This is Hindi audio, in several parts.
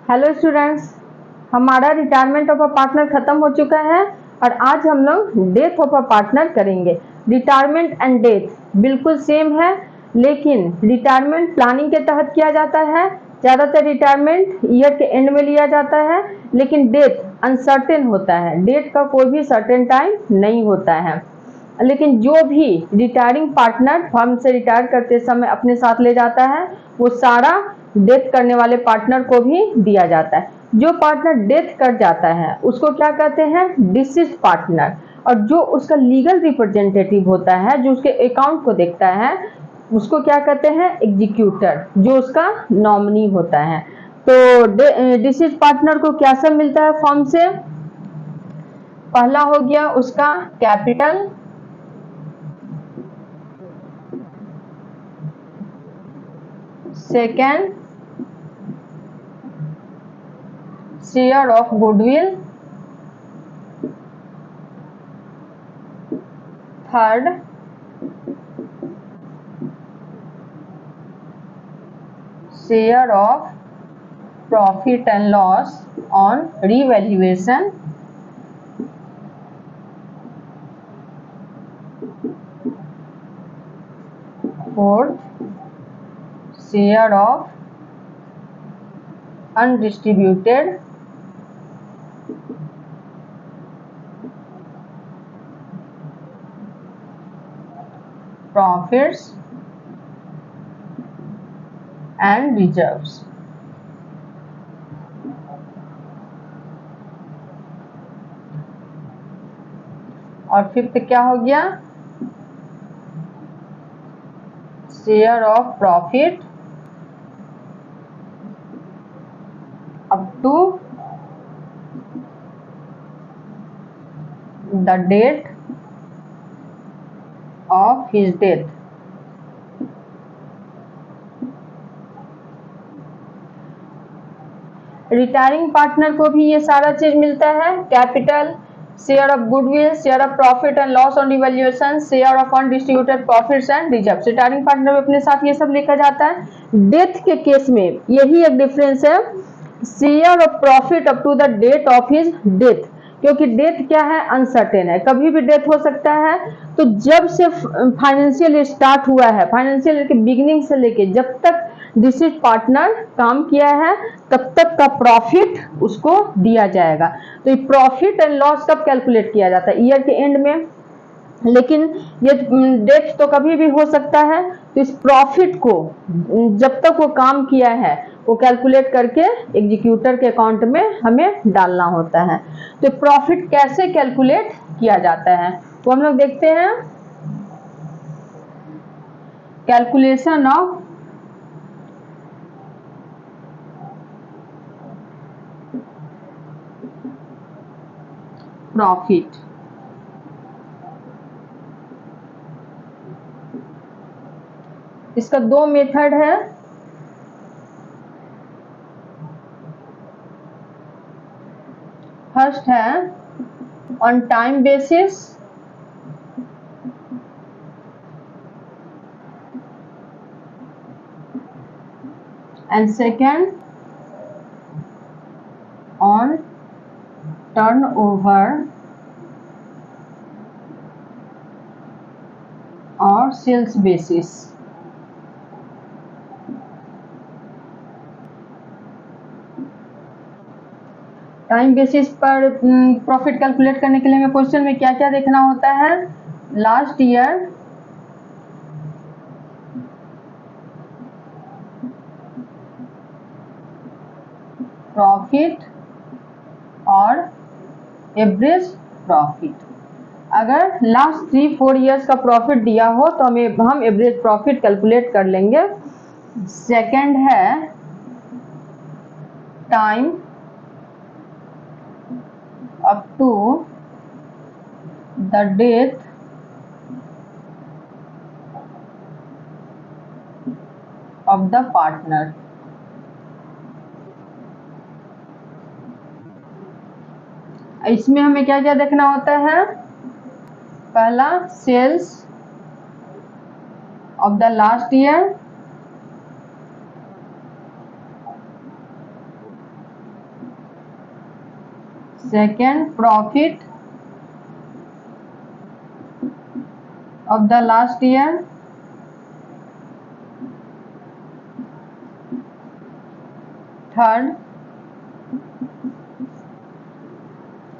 हेलो स्टूडेंट्स, हमारा रिटायरमेंट ऑफ अ पार्टनर खत्म हो चुका है और आज हम लोग डेथ ऑफ अ पार्टनर करेंगे। रिटायरमेंट एंड डेथ बिल्कुल सेम है, लेकिन रिटायरमेंट प्लानिंग के तहत किया जाता है। ज़्यादातर रिटायरमेंट ईयर के एंड में लिया जाता है, लेकिन डेथ अनसर्टेन होता है। डेथ का कोई भी सर्टेन टाइम नहीं होता है, लेकिन जो भी रिटायरिंग पार्टनर फर्म से रिटायर करते समय अपने साथ ले जाता है वो सारा डेथ करने वाले पार्टनर को भी दिया जाता है। जो पार्टनर डेथ कर जाता है उसको क्या कहते हैं? Deceased partner. और जो उसका लीगल रिप्रेजेंटेटिव होता है, जो उसके अकाउंट को देखता है, उसको क्या कहते हैं? एग्जीक्यूटर, जो उसका नॉमिनी होता है। तो डिसीज्ड पार्टनर को क्या सब मिलता है फर्म से? पहला हो गया उसका capital, second share of goodwill, third share of profit and loss on revaluation, fourth share of undistributed profits and reserves. और फिफ्थ क्या हो गया? Share of profit up to the date of his death. Retiring partner को भी ये सारा चीज मिलता है। Capital, share of goodwill, share of profit and loss on revaluation, share of undistributed profits and reserves. Retiring partner अपने साथ ये सब लेकर जाता है। डेथ के केस में यही एक डिफरेंस है, share of profit up to the date of his death, क्योंकि डेथ क्या है? अनसर्टेन है, कभी भी डेथ हो सकता है। तो जब से फाइनेंशियल स्टार्ट हुआ है, फाइनेंशियल के बिगिनिंग से लेके जब तक डिसीज पार्टनर काम किया है तब तक का प्रॉफिट उसको दिया जाएगा। तो ये प्रॉफिट एंड लॉस कब कैलकुलेट किया जाता है? ईयर के एंड में, लेकिन ये डेथ तो कभी भी हो सकता है। तो इस प्रॉफिट को जब तक वो काम किया है वो कैलकुलेट करके एग्जीक्यूटर के अकाउंट में हमें डालना होता है। तो प्रॉफिट कैसे कैलकुलेट किया जाता है वो हम लोग देखते हैं। Calculation of profit. इसका दो मेथड है। फर्स्ट है on time basis, and second on turnover और सेल्स बेसिस। टाइम बेसिस पर प्रॉफिट कैलकुलेट करने के लिए हमें क्वेश्चन में क्या क्या देखना होता है? लास्ट ईयर प्रॉफिट और एवरेज प्रॉफिट। अगर लास्ट 3-4 ईयर्स का प्रॉफिट दिया हो तो हम एवरेज प्रॉफिट कैलकुलेट कर लेंगे। सेकंड है time up to the death of the partner. इसमें हमें क्या क्या देखना होता है? पहला sales of the last year, second profit of the last year, third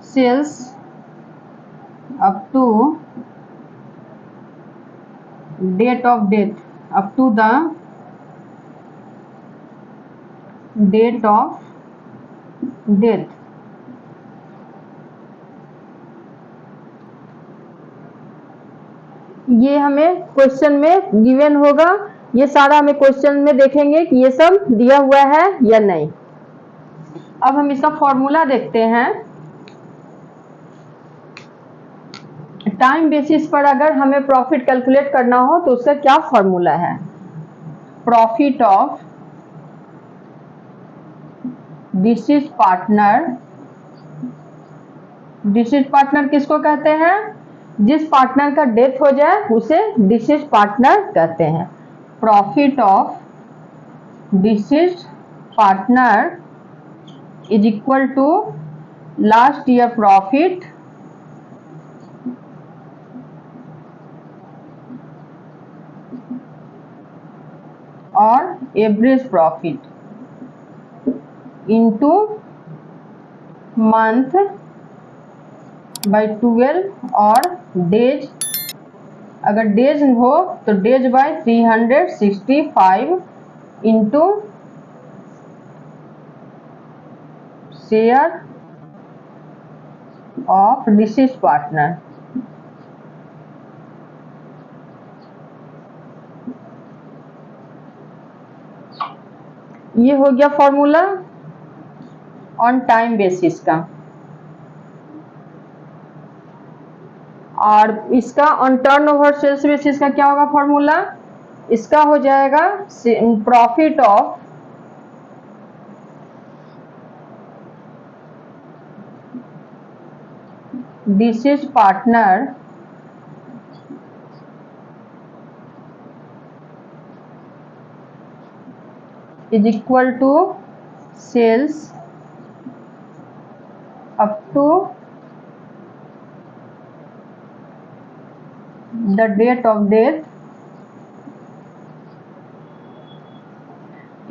sales up to date of death, up to the date of death. ये हमें क्वेश्चन में गिवन होगा, ये सारा हमें क्वेश्चन में देखेंगे कि ये सब दिया हुआ है या नहीं। अब हम इसका फॉर्मूला देखते हैं। टाइम बेसिस पर अगर हमें प्रॉफिट कैलकुलेट करना हो तो उसका क्या फॉर्मूला है? Profit of deceased partner. Disease partner किसको कहते हैं? जिस पार्टनर का डेथ हो जाए उसे डिसीज पार्टनर कहते हैं। Profit of deceased partner is equal to last year profit और average profit into month by 12 और डेज, अगर डेज हो तो days by 365 into share of deceased partner. ये हो गया फॉर्मूला ऑन टाइम बेसिस का। और इसका ऑन टर्नओवर सेल्स बेसिस का क्या होगा फॉर्मूला? इसका हो जाएगा profit of deceased partner is equal to sales up to the date of death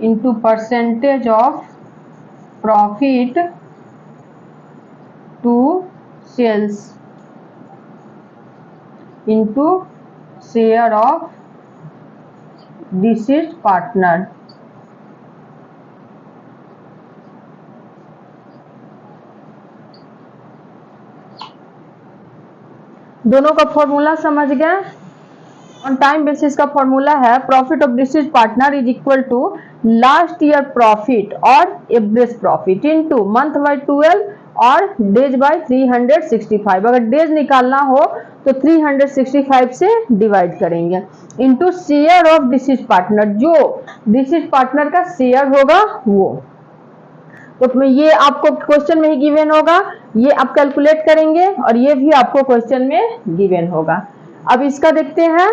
into percentage of profit to sales into share of deceased partner। दोनों का फॉर्मूला समझ गए? ऑन टाइम बेसिस का फॉर्मूला है profit of deceased partner is equal to last year profit और average profit into month by 12 और डेज बाय 365। अगर डेज निकालना हो तो 365 से डिवाइड करेंगे into share of deceased partner, जो डिसीज पार्टनर का शेयर होगा वो। तो ये आपको क्वेश्चन में ही गिवन होगा, ये आप कैलकुलेट करेंगे और ये भी आपको क्वेश्चन में गिवन होगा। अब इसका देखते हैं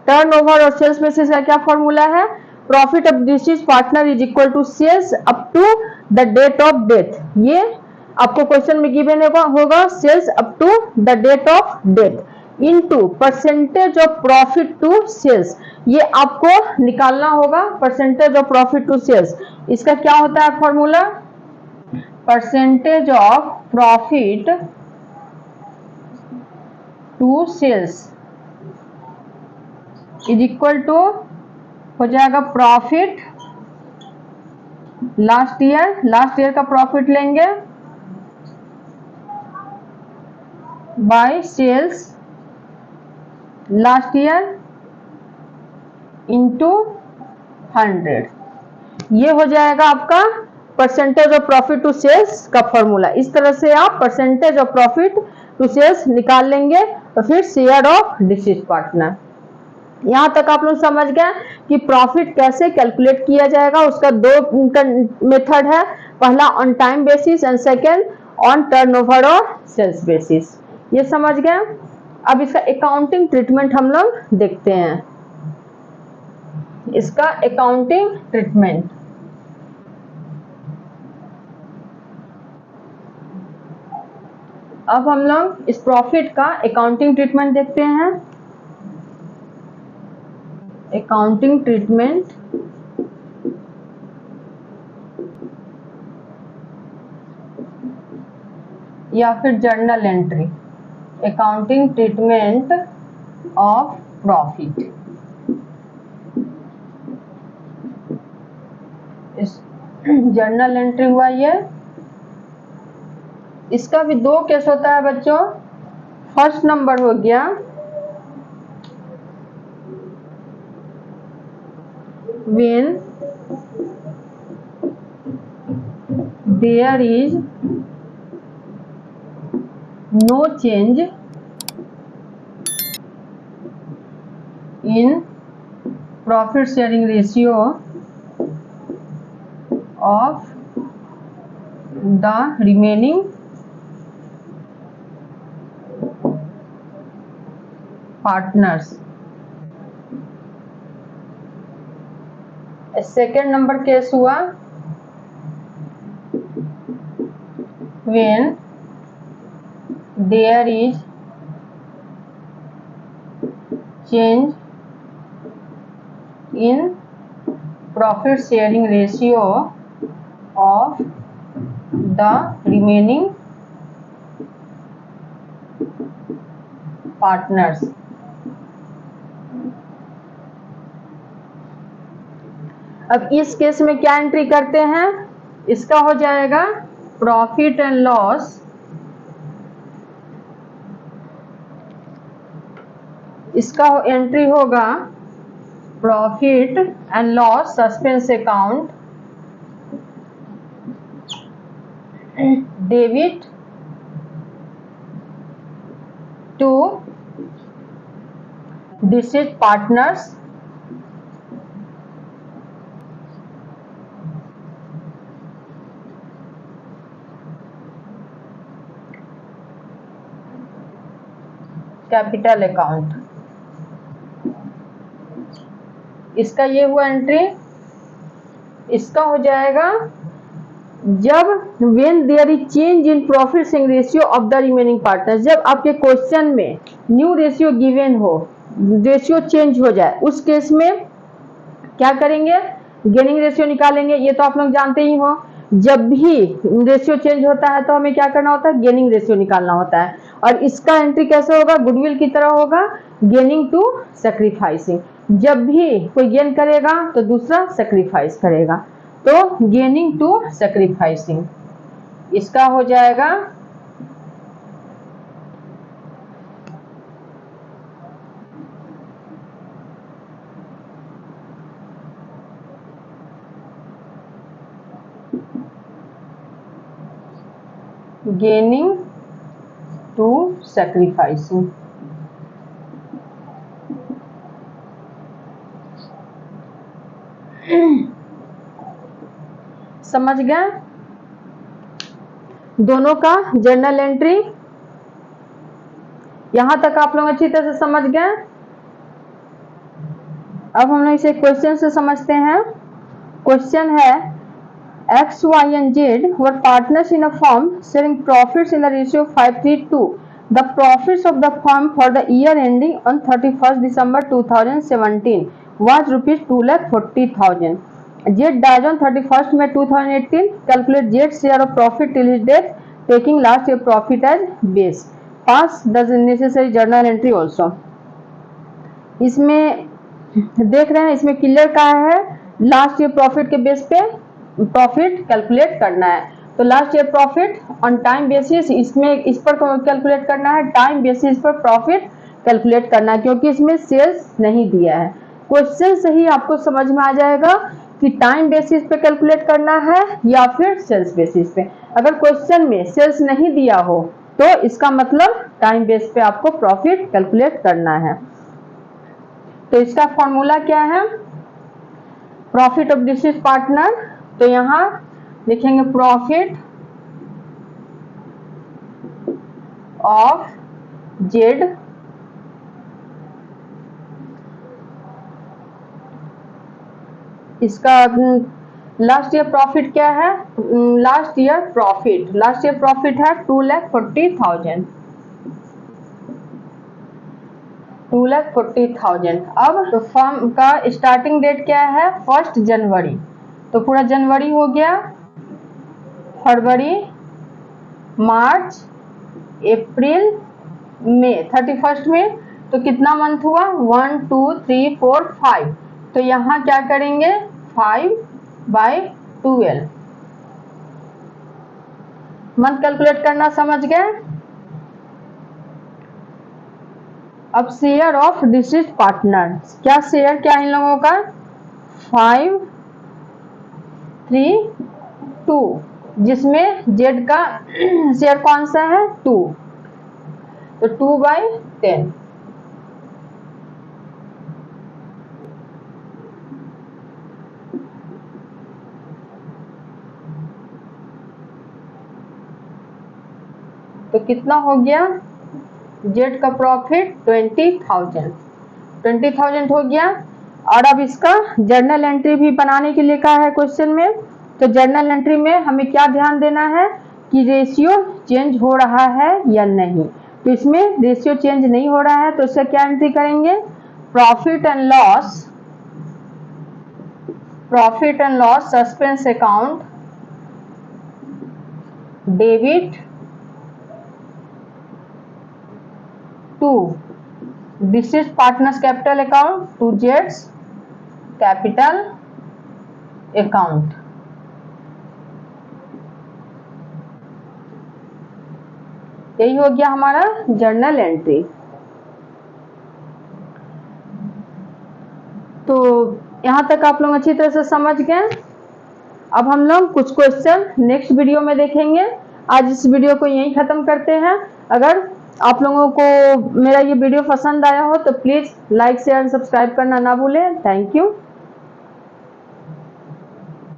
टर्नओवर और सेल्स बेसिस का क्या फॉर्मूला है? Profit of deceased partner is equal to sales up to the date of death. ये आपको क्वेश्चन में गिवन होगा sales up to the date of death into percentage of profit to sales. ये आपको निकालना होगा percentage of profit to sales. इसका क्या होता है formula? Percentage of profit to sales is equal to हो जाएगा प्रॉफिट लास्ट ईयर का प्रॉफिट लेंगे by sales last year into 100। ये हो जाएगा आपका percentage of profit to sales का फॉर्मूला। इस तरह से आप percentage of profit to sales निकाल लेंगे और फिर शेयर ऑफ डिसीज पार्टनर। यहां तक आप लोग समझ गए कि प्रॉफिट कैसे कैलकुलेट किया जाएगा। उसका दो मेथड है, पहला on time basis and second on turnover और सेल्स बेसिस। ये समझ गए? अब इसका अकाउंटिंग ट्रीटमेंट हम लोग देखते हैं। इसका अकाउंटिंग ट्रीटमेंट अब हम लोग इस प्रॉफिट का अकाउंटिंग ट्रीटमेंट देखते हैं। अकाउंटिंग ट्रीटमेंट या फिर journal entry, accounting treatment of profit. इस जर्नल एंट्री हुआ ये। इसका भी दो केस होता है बच्चों। फर्स्ट नंबर हो गया when there is no change in profit sharing ratio of the remaining partners। Second number case हुआ when there is change in profit sharing ratio of the remaining partners। अब इस केस में क्या एंट्री करते हैं? इसका हो जाएगा प्रॉफिट एंड लॉस, इसका एंट्री होगा profit and loss suspense account, debit to deceased partners, capital account. इसका ये हुआ एंट्री। इसका हो जाएगा जब when there is change in profit sharing ratio of the remaining partners, जब आपके क्वेश्चन में न्यू रेशियो गिवन हो, रेशियो चेंज हो जाए, उस केस में क्या करेंगे? गेनिंग रेशियो निकालेंगे। ये तो आप लोग जानते ही हो, जब भी रेशियो चेंज होता है तो हमें क्या करना होता है? गेनिंग रेशियो निकालना होता है। और इसका एंट्री कैसे होगा? गुडविल की तरह होगा, गेनिंग टू सैक्रिफाइसिंग। जब भी कोई गेन करेगा तो दूसरा सैक्रिफाइस करेगा, तो गेनिंग टू सैक्रिफाइसिंग इसका हो जाएगा गेनिंग टू सैक्रिफाइसिंग। समझ गए दोनों का जर्नल एंट्री? यहां तक आप लोग अच्छी तरह से समझ गए। अब हम लोग इसे क्वेश्चन से समझते हैं। क्वेश्चन है X, Y and Z were partners in a firm sharing profits in the ratio of 5:3:2. The profits of the firm for the year ending on 31st December 2017 was rupees 2,40,000. Z died on 31st May 2018. Calculate Z's share of profit till his death, taking last year profit as base. Pass the necessary journal entry also. इसमें देख रहे हैं, इसमें क्लियर कहा है लास्ट ईयर प्रॉफिट के बेस पे प्रॉफिट कैलकुलेट करना है। तो last year profit on time basis, इसमें इस पर कैलकुलेट करना है, टाइम बेसिस पर प्रॉफिट कैलकुलेट करना है, क्योंकि इसमें सेल्स नहीं दिया है। क्वेश्चन से ही आपको समझ में आ जाएगा कि टाइम बेसिस पे कैलकुलेट करना है या फिर सेल्स बेसिस पे। अगर क्वेश्चन में सेल्स नहीं दिया हो तो इसका मतलब टाइम बेस पे आपको प्रॉफिट कैलकुलेट करना है। तो इसका फॉर्मूला क्या है? प्रॉफिट ऑफ डिसीज्ड पार्टनर, तो यहां लिखेंगे प्रॉफिट ऑफ जेड इसका लास्ट ईयर प्रॉफिट क्या है? लास्ट ईयर प्रॉफिट है 2,40,000। 2,40,000। अब तो फर्म का स्टार्टिंग डेट क्या है? 1 जनवरी। तो पूरा जनवरी हो गया, फरवरी, मार्च, अप्रैल, मई, 31 में। तो कितना मंथ हुआ? 1 2 3 4 5। तो यहाँ क्या करेंगे? 5/12 मंथ कैलकुलेट करना समझ गए। अब शेयर ऑफ डिसीज्ड पार्टनर, क्या शेयर क्या इन लोगों का? 5 3 2, जिसमें जेड का शेयर कौन सा है? 2। तो 2/10। तो कितना हो गया? जेड का प्रॉफिट 20,000 हो गया। और अब इसका जर्नल एंट्री भी बनाने के लिए कहा है क्वेश्चन में। तो जर्नल एंट्री में हमें क्या ध्यान देना है कि रेशियो चेंज हो रहा है या नहीं। तो इसमें रेशियो चेंज नहीं हो रहा है, तो इसका क्या एंट्री करेंगे? Profit and loss suspense account, debit to deceased partners capital account, to जेड्स कैपिटल अकाउंट। यही हो गया हमारा जर्नल एंट्री। तो यहां तक आप लोग अच्छी तरह से समझ गए। अब हम लोग कुछ क्वेश्चन नेक्स्ट वीडियो में देखेंगे। आज इस वीडियो को यहीं खत्म करते हैं। अगर आप लोगों को मेरा ये वीडियो पसंद आया हो तो प्लीज लाइक शेयर सब्सक्राइब करना ना भूलें। Thank you.